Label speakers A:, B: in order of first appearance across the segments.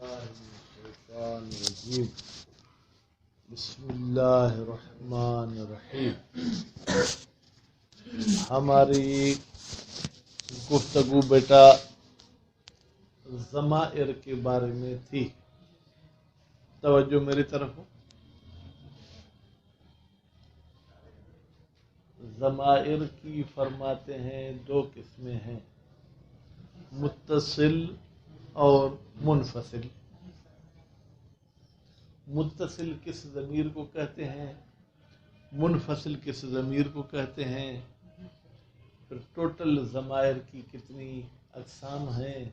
A: الشیطان الرجیم بسم اللہ الرحمن الرحیم۔ ہماری گفتگو بیٹا ضمائر کے بارے میں تھی، توجہ میری طرف ہو۔ ضمائر کی فرماتے ہیں دو قسمیں ہیں، متصل اور منفصل۔ متصل کس ضمیر کو کہتے ہیں، منفصل کس ضمیر کو کہتے ہیں، پھر ٹوٹل ضمائر کی کتنی اقسام ہیں۔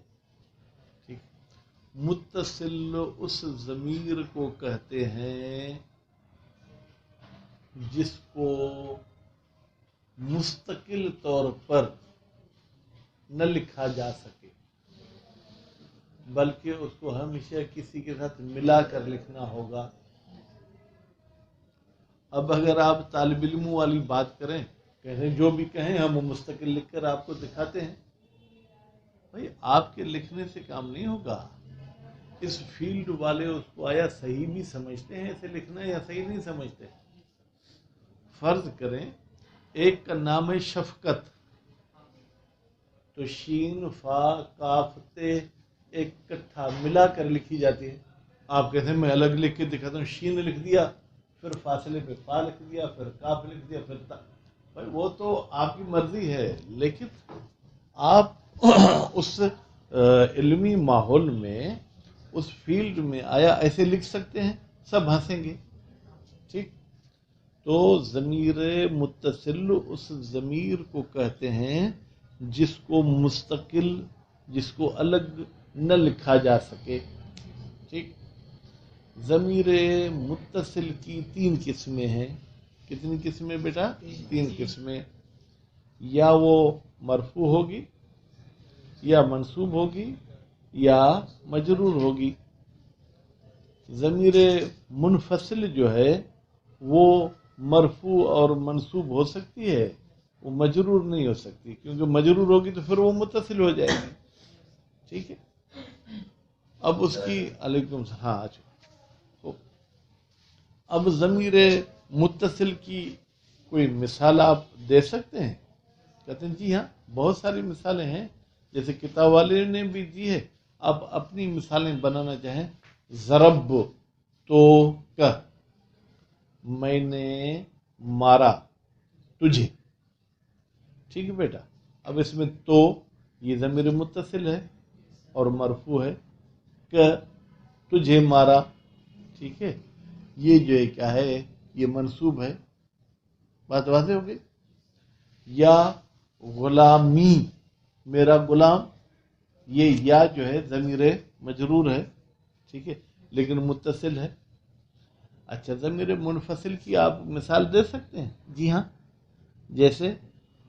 A: ٹھیک، متصل اس ضمیر کو کہتے ہیں جس کو مستقل طور پر نہ لکھا جا سکے، بلکہ اس کو ہمیشہ کسی کے ساتھ ملا کر لکھنا ہوگا۔ اب اگر آپ طالب علموں والی بات کریں، کہیں جو بھی کہیں ہم مستقل لکھ کر آپ کو دکھاتے ہیں، بھائی آپ کے لکھنے سے کام نہیں ہوگا۔ اس فیلڈ والے اس کو آیا صحیح بھی سمجھتے ہیں اسے لکھنا یا صحیح نہیں سمجھتے۔ فرض کریں ایک کا نام ہے شفقت، تو شین فا کاف تے ایک کٹھا ملا کر لکھی جاتی ہے۔ آپ کہتے ہیں میں الگ لکھ کے دکھاتا ہوں، شین لکھ دیا، پھر فاصلے پہ فا لکھ دیا، پھر کاف لکھ دیا، پھر تا۔ بھائی وہ تو آپ کی مرضی ہے، لیکن آپ اس علمی ماحول میں اس فیلڈ میں آیا ایسے لکھ سکتے ہیں، سب ہنسیں گے۔ ٹھیک، تو ضمیر متصل اس ضمیر کو کہتے ہیں جس کو مستقل، جس کو الگ نہ لکھا جا سکے۔ ٹھیک، ضمیر متصل کی تین قسمیں ہیں۔ کتنی قسمیں بیٹا؟ تین قسمیں۔ یا وہ مرفوع ہوگی، یا منصوب ہوگی، یا مجرور ہوگی۔ ضمیر منفصل جو ہے وہ مرفوع اور منصوب ہو سکتی ہے، وہ مجرور نہیں ہو سکتی، کیونکہ مجرور ہوگی تو پھر وہ متصل ہو جائے گی۔ ٹھیک ہے، اب اس کی علیکم السلام۔ اب ضمیر متصل کی کوئی مثال آپ دے سکتے ہیں؟ کہتے ہیں جی ہاں، بہت ساری مثالیں ہیں، جیسے کتاب والے نے بھی دی ہے۔ آپ اپنی مثالیں بنانا چاہیں، ضرب تو کہ میں نے مارا تجھے۔ ٹھیک ہے بیٹا، اب اس میں تو یہ ضمیر متصل ہے اور مرفوع ہے، کہ تجھے مارا۔ ٹھیک ہے، یہ جو ہے کیا ہے، یہ منصوب ہے۔ بات واضح ہو گئی؟ یا غلامی، میرا غلام، یہ یا جو ہے ضمیر مجرور ہے، ٹھیک ہے، لیکن متصل ہے۔ اچھا، ضمیر منفصل کی آپ مثال دے سکتے ہیں؟ جی ہاں، جیسے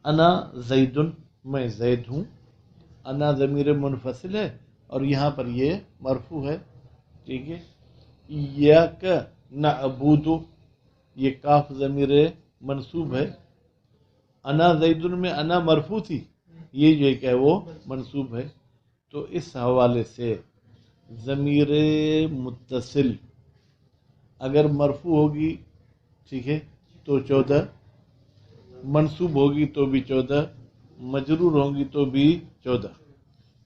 A: انا زیدن، میں زید ہوں۔ انا ضمیر منفصل ہے اور یہاں پر یہ مرفوع ہے۔ ٹھیک ہے، ایاک نعبد، یہ کاف ضمیر منصوب ہے۔ انا زیدن میں انا مرفوع تھی، یہ جو ہے کہ وہ منصوب ہے۔ تو اس حوالے سے ضمیر متصل اگر مرفوع ہوگی، ٹھیک ہے، تو 14، منصوب ہوگی تو بھی 14، مجرور ہوگی تو بھی 14۔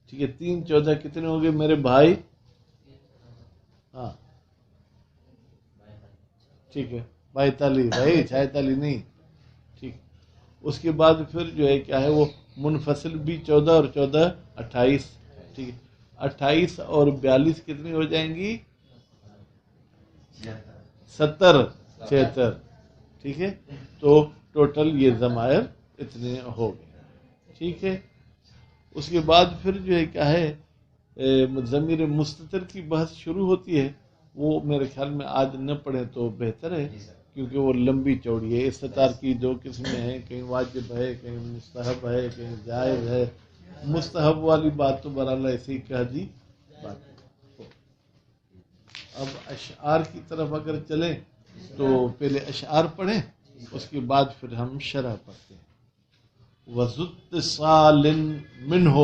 A: ٹھیک ہے، 3 14 کتنے ہوں گے میرے بھائی؟ ہاں ٹھیک ہے، 42، بھائی 46 نہیں۔ ٹھیک، اس کے بعد پھر جو ہے کیا ہے، وہ منفصل بھی 14 اور 14 28۔ ٹھیک ہے، 28 اور 42 کتنی ہو جائیں گی؟ 70 76۔ ٹھیک ہے، تو ٹوٹل یہ ضمائر اتنے ہو گئے۔ ٹھیک ہے، اس کے بعد پھر جو ہے کیا ہے، ضمیر مستتر کی بحث شروع ہوتی ہے۔ وہ میرے خیال میں آج نہ پڑھیں تو بہتر ہے، کیونکہ وہ لمبی چوڑی ہے۔ استتار کی 2 قسمیں ہیں، کہیں واجب ہے، کہیں مستحب ہے، کہیں جائز ہے۔ مستحب والی بات تو برحال ایسے ہی کہہ دی بات۔ اب اشعار کی طرف اگر چلیں تو پہلے اشعار پڑھیں، اس کے بعد پھر ہم شرح پڑھتے ہیں۔ وَذُو اتصال منہ،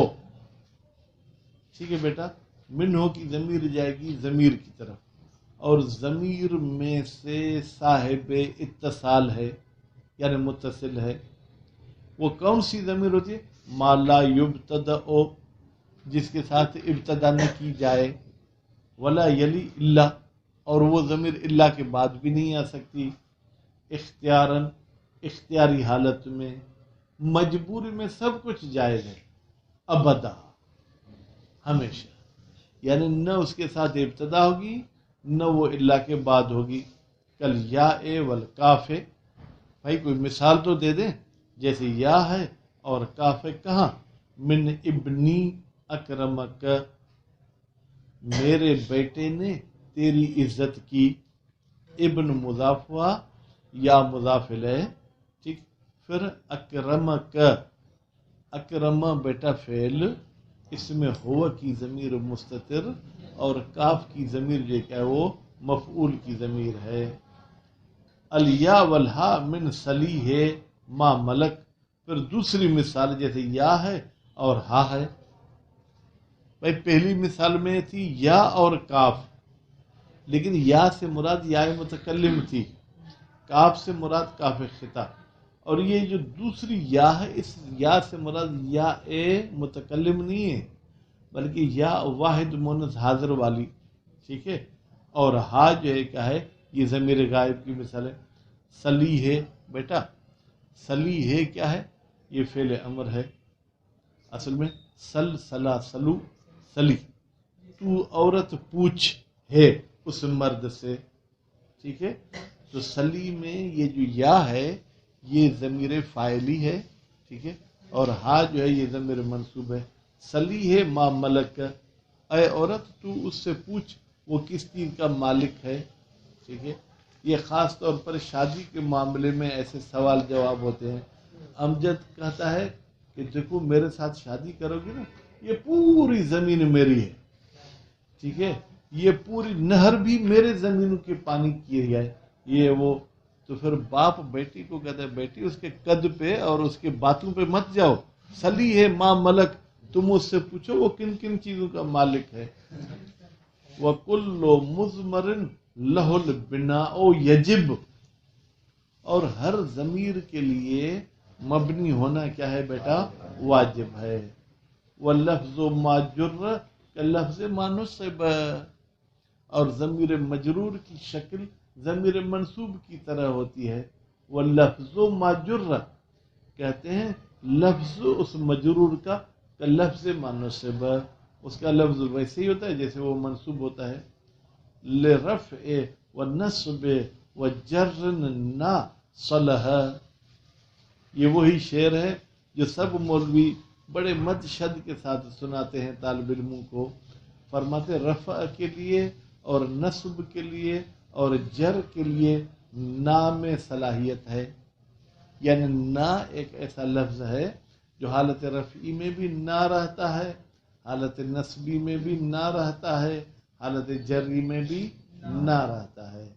A: ٹھیک ہے بیٹا، منہو کی ضمیر جائے گی ضمیر کی طرف، اور ضمیر میں سے صاحب اتصال ہے یعنی متصل ہے، وہ کون سی ضمیر ہوتی ہے؟ ما لا یبتدأ، جس کے ساتھ ابتدا نہ کی جائے، ولا یلی الا، اور وہ ضمیر الا کے بعد بھی نہیں آ سکتی، اختیاراً، اختیاری حالت میں، مجبوری میں سب کچھ جائز ہے، ابدا، ہمیشہ، یعنی نہ اس کے ساتھ ابتدا ہوگی نہ وہ الا کے بعد ہوگی، کل یا اے والکاف، بھائی کوئی مثال تو دے دیں، جیسے یا ہے اور کاف ہے، کہاں؟ من ابنی اکرمک، میرے بیٹے نے تیری عزت کی، ابن مضاف ہوا یا مضاف الیہ، ٹھیک، پھر اکرمک، اکرم بیٹا فعل، اس میں ہوا کی ضمیر مستتر اور کاف کی ضمیر جو کیا ہے وہ مفعول کی ضمیر ہے، الیا والہا من سلیح ما ملک، پھر دوسری مثال جیسے یا ہے اور ہا ہے، بھائی پہلی مثال میں تھی یا اور کاف، لیکن یا سے مراد یا متکلم تھی، کاف سے مراد کاف خطاب، اور یہ جو دوسری یا ہے اس یا سے مراد یا متکلم نہیں ہے بلکہ یا واحد مونث حاضر والی، ٹھیک ہے، اور ہا جو ہے کیا ہے؟ یہ ضمیر غائب کی مثال ہے، سلی ہے بیٹا، سلی ہے کیا ہے؟ یہ فعل امر ہے، اصل میں سل سلا سلو سلی، تو عورت پوچھ ہے اس مرد سے، ٹھیک ہے، تو سلی میں یہ جو یا ہے یہ ضمیر فاعلی ہے، ٹھیک ہے، اور ہا جو ہے یہ ضمیر منصوب ہے، سلی ہے ما ملک، اے عورت تو اس سے پوچھ وہ کس چیز کا مالک ہے، ٹھیک ہے، یہ خاص طور پر شادی کے معاملے میں ایسے سوال جواب ہوتے ہیں، امجد کہتا ہے کہ دیکھو میرے ساتھ شادی کرو گی نا یہ پوری زمین میری ہے، ٹھیک ہے، یہ پوری نہر بھی میرے زمینوں کے پانی کی ہے، یہ وہ، تو پھر باپ بیٹی کو کہتا ہے بیٹی اس کے قد پہ اور اس کے باتوں پہ مت جاؤ، سلی ہے ماں ملک، تم اس سے پوچھو وہ کن کن چیزوں کا مالک ہے، وَكُلُّ مُضْمَرٍ لَهُ الْبِنَاءُ يَجِبُ، اور ہر ضمیر کے لیے مبنی ہونا کیا ہے بیٹا؟ واجب ہے، وَاللَّفْظُ مَا جُرَّ كَاللَّفْظِ مَا نُصِبَ، اور ضمیر مجرور کی شکل ضمیر منصوب کی طرح ہوتی ہے، وَاللَّفْظُ مَا جُرَّ، کہتے ہیں لفظ اس مجرور کا لفظ ما نصب، اس کا لفظ ویسے ہی ہوتا ہے جیسے وہ منصوب ہوتا ہے، لرفع ونصب وجر نا صلح، یہ وہی شعر ہے جو سب مولوی بڑے مد شد کے ساتھ سناتے ہیں طالب علموں کو، فرماتے رفع کے لیے اور نصب کے لیے اور جر کے لیے نا میں صلاحیت ہے، یعنی نا ایک ایسا لفظ ہے جو حالت رفعی میں بھی نا رہتا ہے، حالت نصبی میں بھی نا رہتا ہے، حالت جری میں بھی نا رہتا ہے،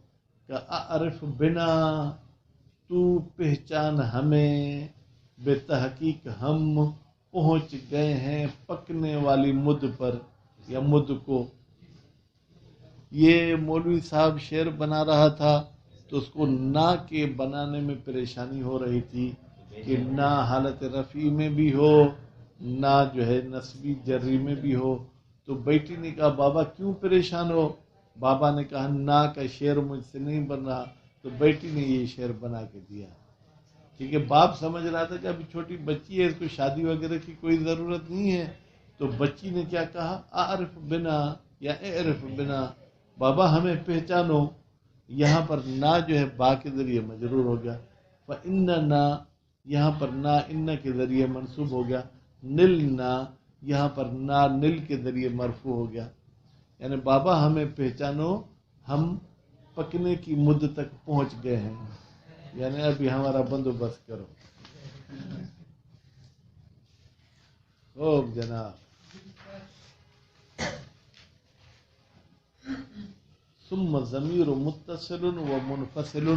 A: کہ اعرف بنا، تو پہچان ہمیں، بے تحقیق ہم پہنچ گئے ہیں پکنے والی مد پر یا مد کو، یہ مولوی صاحب شعر بنا رہا تھا تو اس کو نا کے بنانے میں پریشانی ہو رہی تھی کہ نا حالت رفعی میں بھی ہو نہ جو ہے نصبی جری میں بھی ہو، تو بیٹی نے کہا بابا کیوں پریشان ہو؟ بابا نے کہا نا کا شعر مجھ سے نہیں بن رہا، تو بیٹی نے یہ شعر بنا کے دیا، ٹھیک ہے، باپ سمجھ رہا تھا کہ ابھی چھوٹی بچی ہے اس کو شادی وغیرہ کی کوئی ضرورت نہیں ہے، تو بچی نے کیا کہا؟ اعرف بنا یا اعرف بنا، بابا ہمیں پہچانو، یہاں پر نا جو ہے با کے ذریعے مجرور ہو گیا، فَإِنَّنَا یہاں پر نا ان کے ذریعے منصوب ہو گیا، نل نا یہاں پر نا نل کے ذریعے مرفوع ہو گیا، یعنی بابا ہمیں پہچانو ہم پکنے کی مد تک پہنچ گئے ہیں، یعنی ابھی ہمارا بندوبست کرو، خوب جناب، ثم ضمیر متصل و منفصل،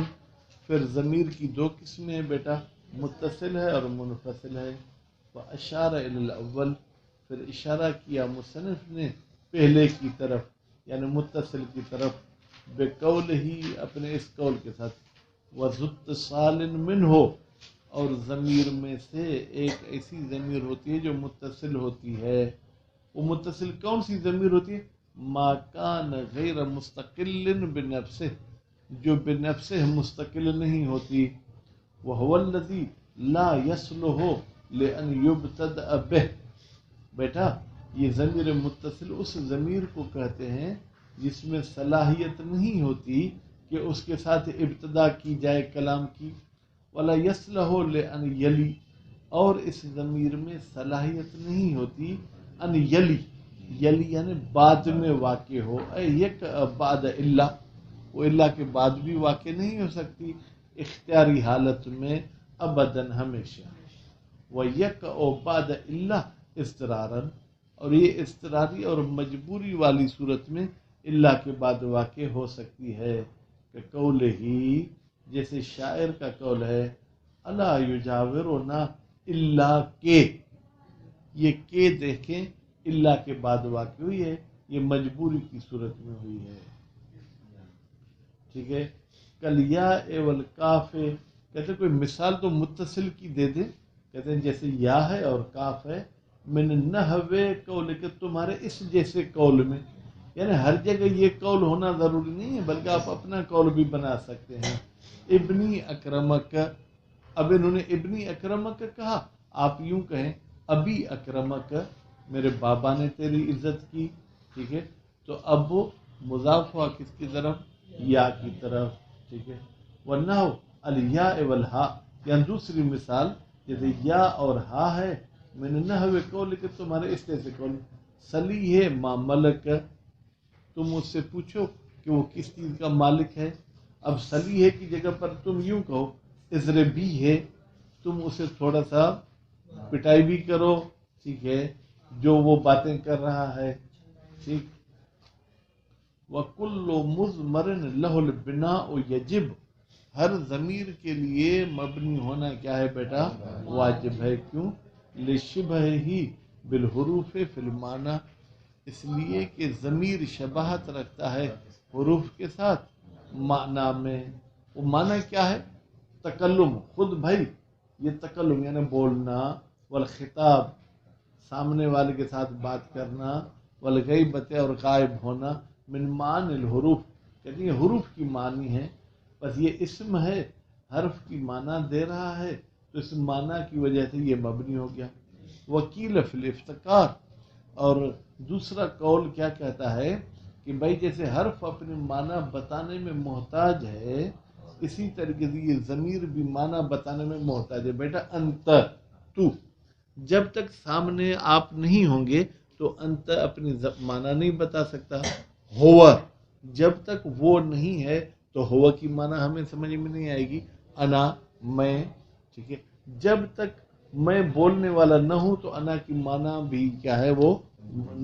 A: پھر ضمیر کی دو قسمیں ہیں بیٹا، متصل ہے اور منفصل ہے، واشار الی الاول، پھر اشارہ کیا مصنف نے پہلے کی طرف یعنی متصل کی طرف، بقول ہی اپنے اس قول کے ساتھ، وَذُتْصَالٍ مِّنْهُ اور ضمیر میں سے ایک ایسی ضمیر ہوتی ہے جو متصل ہوتی ہے۔ وہ متصل کون سی ضمیر ہوتی ہے؟ ما کان غیر مستقل بنفسہ، جو بنفسہ مستقل نہیں ہوتی، وَهُوَ الَّذِي لَا يَصْلُحُ لِأَنْ يُبْتَدَأَ بِهِ۔ بیٹا یہ ضمیر متصل اس ضمیر کو کہتے ہیں جس میں صلاحیت نہیں ہوتی کہ اس کے ساتھ ابتدا کی جائے کلام کی، وَلَا يَصْلُحُ لِأَنْ يَلِي اور اس ضمیر میں صلاحیت نہیں ہوتی ان یلی، یلی یعنی بعد میں واقع ہو، یک بعد اللہ، وہ اللہ کے بعد بھی واقع نہیں ہو سکتی اختیاری حالت میں ابداً ہمیشہ، وَيَقْعُ بَعْدَ اللہ اضطراراً اور یہ اضطراری اور مجبوری والی صورت میں اللہ کے بعد واقع ہو سکتی ہے، کہ قول ہی جیسے شاعر کا قول ہے، الا یجاورنا الا کے، یہ کہ دیکھیں اللہ کے بعد واقع ہوئی ہے، یہ مجبوری کی صورت میں ہوئی ہے، ٹھیک ہے۔ کلیاء والکاف، کہتے ہیں کوئی مثال تو متصل کی دے دیں، کہتے ہیں جیسے یا ہے اور کاف ہے، من نحو قول کہ تمہارے اس جیسے قول میں، یعنی ہر جگہ یہ قول ہونا ضروری نہیں ہے بلکہ آپ اپنا قول بھی بنا سکتے ہیں۔ ابنی اکرمک، اب انہوں نے ابنی اکرمک کہا، آپ یوں کہیں ابی اکرمک، میرے بابا نے تیری عزت کی، ٹھیک ہے، تو اب وہ مضاف ہوا کس کی طرف؟ یا کی طرف، ٹھیک ہے۔ والنحو الیاء والہاء، یعنی دوسری مثال جیسے یا اور ہا ہے، من نحو قول کہ تمہارے اس جیسے قول، سلیہ ما ملک، تم اس سے پوچھو کہ وہ کس چیز کا مالک ہے۔ اب سلیہ کی جگہ پر تم یوں کہو اضربی ہے، تم اسے تھوڑا سا پٹائی بھی کرو، ٹھیک ہے، جو وہ باتیں کر رہا ہے، ٹھیک۔ وَكُلُّ مُضْمَرٍ لَهُ الْبِنَاءُ يَجِبُ، ہر ضمیر کے لیے مبنی ہونا کیا ہے بیٹا؟ واجب ہے، کیوں؟ لِشِبْهِهِ بِالْحُرُوفِ فِي الْمَعْنَى، اس لیے کہ ضمیر شباہت رکھتا ہے حروف کے ساتھ معنی میں۔ وہ معنی کیا ہے؟ تکلم، خود بھائی یہ تکلم یعنی بولنا، والخطاب سامنے والے کے ساتھ بات کرنا، والغیبت اور غائب ہونا، من معانی الحروف، کہتے ہیں حروف کی معنی ہے، بس یہ اسم ہے حرف کی معنی دے رہا ہے تو اس معنی کی وجہ سے یہ مبنی ہو گیا۔ وکیل فی الافتقار، اور دوسرا قول کیا کہتا ہے کہ بھائی جیسے حرف اپنے معنی بتانے میں محتاج ہے، اسی طریقے سے یہ ضمیر بھی معنی بتانے میں محتاج ہے۔ بیٹا انت، تو، جب تک سامنے آپ نہیں ہوں گے تو انت اپنی معنی نہیں بتا سکتا۔ ہوا، جب تک وہ نہیں ہے تو ہوا کی معنی ہمیں سمجھ میں نہیں آئے گی، انا، میں، ٹھیک ہے۔ جب تک میں بولنے والا نہ ہوں تو انا کی معنی بھی کیا ہے، وہ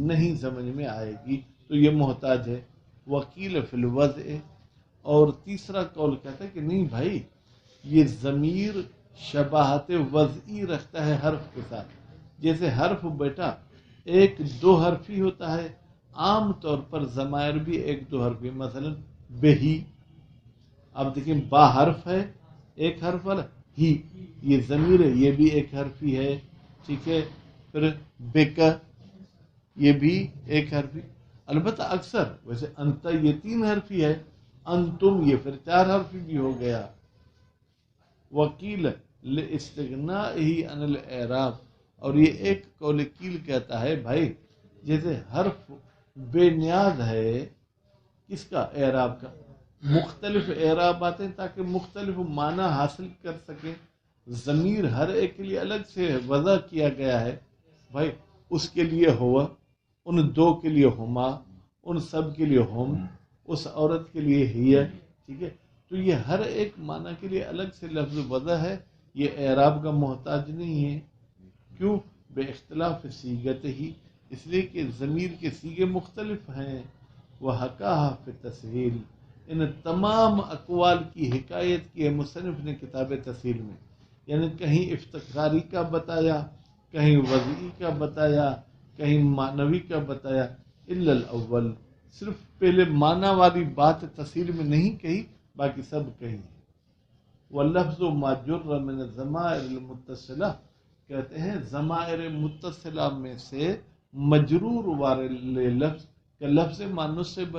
A: نہیں سمجھ میں آئے گی، تو یہ محتاج ہے۔ وکیل فی الوضع، اور تیسرا قول کہتا ہے کہ نہیں بھائی یہ ضمیر شباہت وضعی رکھتا ہے حرف کے ساتھ، جیسے حرف بیٹا ایک دو حرفی ہوتا ہے، عام طور پر ضمائر بھی ایک دو حرفی، مثلا بہی، اب دیکھیں با حرف ہے ایک حرف والا، ہی یہ ضمیر ہے یہ بھی ایک حرفی ہے، ٹھیک ہے۔ پھر بک یہ بھی ایک حرفی، البتہ اکثر ویسے انت یہ تین حرفی ہے، انتم یہ پھر چار حرفی بھی ہو گیا۔ وکیل لاستغنائہ عن الاعراب، اور یہ ایک قول کیل کہتا ہے بھائی جیسے حرف بے نیاز ہے کس کا؟ اعراب کا، مختلف اعراب آتے ہیں تاکہ مختلف معنی حاصل کر سکیں، ضمیر ہر ایک کے لیے الگ سے وضع کیا گیا ہے، بھائی اس کے لیے ہوا، ان دو کے لیے ہما، ان سب کے لیے ہم، اس عورت کے لیے ہی ہے، ٹھیک ہے۔ تو یہ ہر ایک معنی کے لیے الگ سے لفظ وضع ہے، یہ اعراب کا محتاج نہیں ہے، کیوں؟ بے اختلاف صیغت ہی، اس لیے کہ ضمیر کے صیغے مختلف ہیں۔ وحکاہا فی تسہیل، ان تمام اقوال کی حکایت کی ہے مصنف نے کتاب تسہیل میں، یعنی کہیں افتخاری کا بتایا، کہیں وضعی کا بتایا، کہیں معنوی کا بتایا، الا الاول، صرف پہلے معنی والی بات تفسیر میں نہیں کہی، باقی سب کہی۔ واللفظ ما جر من الضمائر المتصلہ، کہتے ہیں ضمائر متصلہ میں سے مجرور والے لفظ کا لفظ ما نصب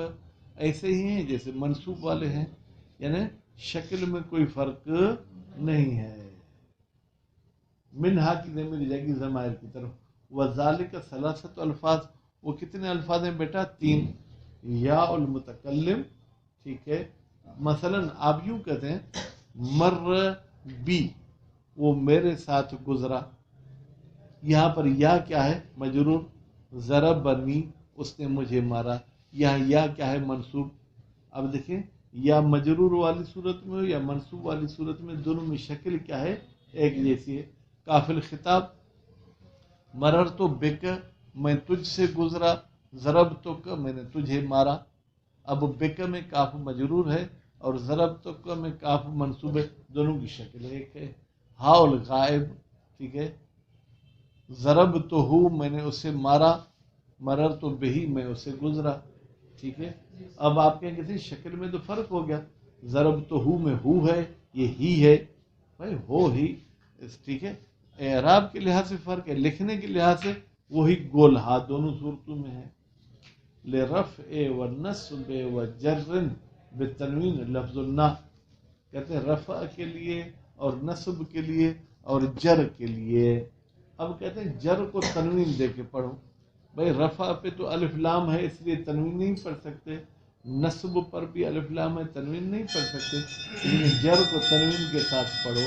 A: ایسے ہی ہیں جیسے منصوب والے ہیں، یعنی شکل میں کوئی فرق نہیں ہے۔ منہا کی ضمیر جائے گی ضمائر کی طرف۔ وذالک ثلاثۃ الفاظ، وہ کتنے الفاظ ہیں بیٹا؟ 3۔ یا المتکلم، ٹھیک ہے، مثلا آپ یوں کہتے ہیں مر بی، وہ میرے ساتھ گزرا، یہاں پر یا کیا ہے؟ مجرور، ضربنی، اس نے مجھے مارا، یہاں یا کیا ہے؟ منصوب۔ اب دیکھیں یا مجرور والی صورت میں ہو یا منصوب والی صورت میں، دونوں میں شکل کیا ہے؟ ایک جیسی ہے۔ کافل خطاب، مررت بک، میں تجھ سے گزرا، ضربتک، میں نے تجھے مارا۔ اب بک میں کاف مجرور ہے اور ضربتک میں کاف منصوب ہے، دونوں کی شکل ایک ہے۔ ہا الغائب، ٹھیک ہے، ضربتہ، میں نے اسے مارا، مررت بہی، میں اسے گزرا، ٹھیک ہے۔ اب آپ کہیں گے شکل میں تو فرق ہو گیا، ضربتہ میں ہو ہے، یہ ہی ہے، بھائی ہو ہی، ٹھیک ہے۔ اعراب کے لحاظ سے فرق ہے، لکھنے کے لحاظ سے وہی گول ہا دونوں صورتوں میں ہے۔ لرفع ونصب وجر بالتنوین لفظ النا، کہتے ہیں رفع کے لیے اور نصب کے لیے اور جر کے لیے۔ اب کہتے ہیں جر کو تنوین دے کے پڑھو، بھائی رفع پہ تو الف لام ہے اس لیے تنوین نہیں پڑھ سکتے، نصب پر بھی الف لام ہے تنوین نہیں پڑھ سکتے، لیکن جر کو تنوین کے ساتھ پڑھو۔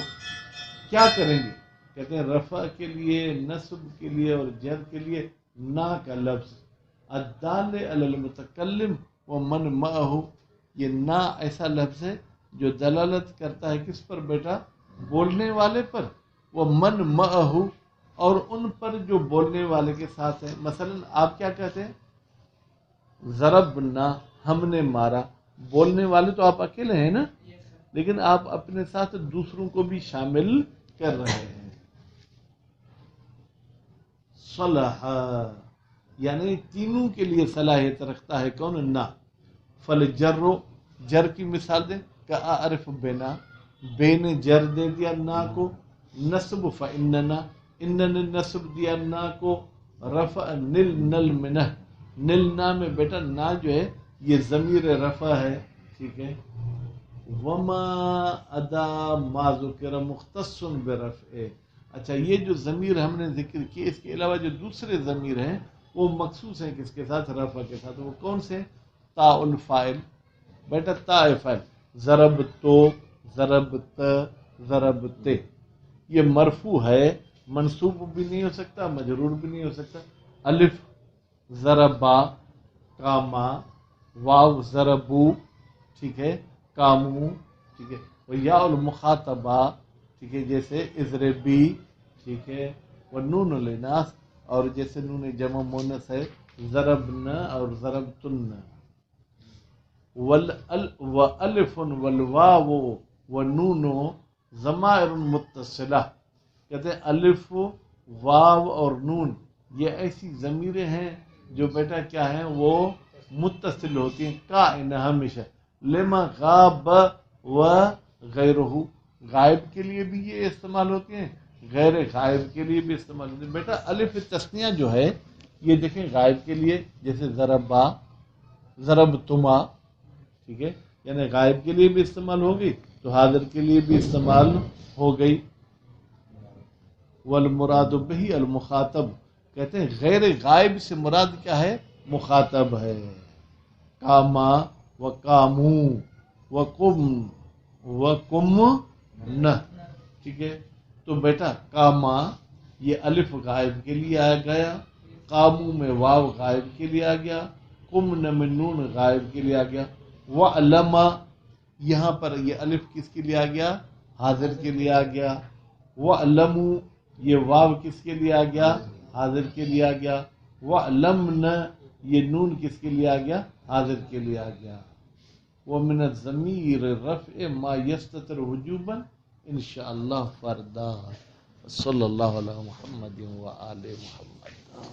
A: کیا کریں گے؟ کہتے ہیں رفع کے لیے، نصب کے لیے اور جر کے لیے نا کا لفظ، الدال علی المتکلم ومن معہ، یہ نا ایسا لفظ ہے جو دلالت کرتا ہے کس پر بیٹا؟ بولنے والے پر، ومن معہ، اور ان پر جو بولنے والے کے ساتھ ہیں۔ مثلا آپ کیا کہتے ہیں؟ ضربنا، ہم نے مارا، بولنے والے تو آپ اکیلے ہیں نا، لیکن آپ اپنے ساتھ دوسروں کو بھی شامل کر رہے ہیں۔ صلح، یعنی تینوں کے لیے صلاحیت رکھتا ہے کون؟ نا۔ فالجر، جر کی مثال دیں، کہ اعرف بنا، بے نے جر دے دیا نا کو، نصب فاننا، ان نے نصب دیا نا کو، رفع نل نل منہ، نل نا میں بیٹا نا جو ہے یہ ضمیر رفع ہے، ٹھیک ہے۔ وما ادا ما ذکر مختص برفع، اچھا یہ جو ضمیر ہم نے ذکر کی، اس کے علاوہ جو دوسرے ضمیر ہیں وہ مخصوص ہیں کس کے ساتھ؟ رفع کے ساتھ۔ وہ کون سے؟ تا الفاعل، بیٹا تا فاعل، ضربتو، ضربت، ضربتے، یہ مرفوع ہے، منصوب بھی نہیں ہو سکتا، مجرور بھی نہیں ہو سکتا۔ الف ضربا، کاما، واو ضربو، ٹھیک ہے، کامو، ٹھیک ہے، وہ یا المخاطبہ، ٹھیک ہے، جیسے اضربی، ٹھیک ہے، وہ نون الاناث، اور جیسے نون جمع مونث ہے ضربنا اور ضربتن۔ والالف والواو والنون ضمائر متصلہ، کہتے ہیں الف، واو اور نون یہ ایسی ضمیریں ہیں جو بیٹا کیا ہیں؟ وہ متصل ہوتی ہیں، کائن ہمیشہ، لما غاب و غیرہ، غائب کے لیے بھی یہ استعمال ہوتی ہیں، غیر غائب کے لیے بھی استعمال ہوتی ہیں۔ بیٹا الف تثنیہ جو ہے یہ دیکھیں غائب کے لیے، جیسے ضربا، ضربتما، ٹھیک ہے، یعنی غائب کے لیے بھی استعمال ہوگی تو حاضر کے لیے بھی استعمال ہو گئی۔ والمراد بہی المخاطب، کہتے ہیں غیر غائب سے مراد کیا ہے؟ مخاطب ہے۔ کاما و کامو و کم و کم نہ، ٹھیک ہے، تو بیٹا کاما یہ الف غائب کے لیے آ گیا، کامو میں واو غائب کے لیے آ گیا، کم نہ میں نون غائب کے لیے آ گیا، وعلما یہاں پر یہ الف کس کے لیے آ گیا؟ حاضر کے لیے آ گیا، وعلمو یہ واو کس کے لیے آ گیا؟ حاضر کے لیے آ گیا، وعلمنا یہ نون کس کے لیے آ گیا؟ حاضر کے لیے آ گیا۔ ومن الضمیر رفع ما یستتر وجوبا انشاءاللہ فردا۔ صلی اللہ علیہ محمد و آل محمد۔